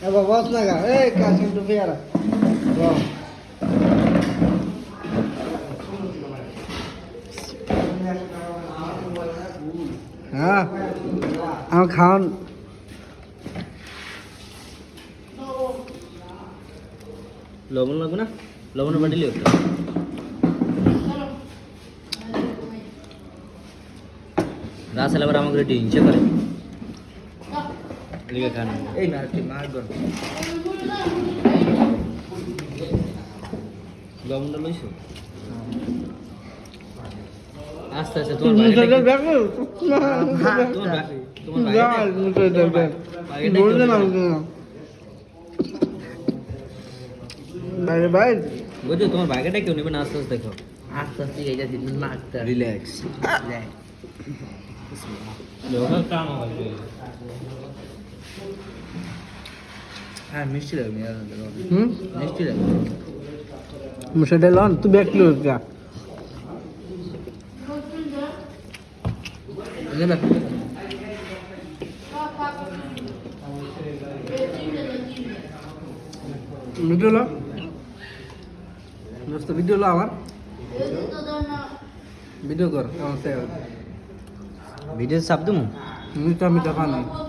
এবার বস না গা এই কাজ কিন্তু ফেয়ারা হ্যাঁ আমার খাওয়ান লবণ লাগবে না লবণের বাটিলে একটু রাসেল আবার আমাকে একটু হিংসা করে লিখে খান এই না একটু মারবেন লবণটা লইছো আস্তে আস্তে তোমার বুঝছো তোমার বাগেটা কেউ নেবে না আস্তে আস্তে দেখো আস্তে আস্তে এইটা দিন মারতে রিল্যাক্স হ্যাঁ মিষ্টি লাগবে মিষ্টি লাগবে মুসাইডে লন তুই ব্যাগ ক্লোজ যা ভিডিও লো দোস্ত ভিডিও লো আমার ভিডিও কর আমার ভিডিও চাপ দেবো মিঠা মিঠা পানি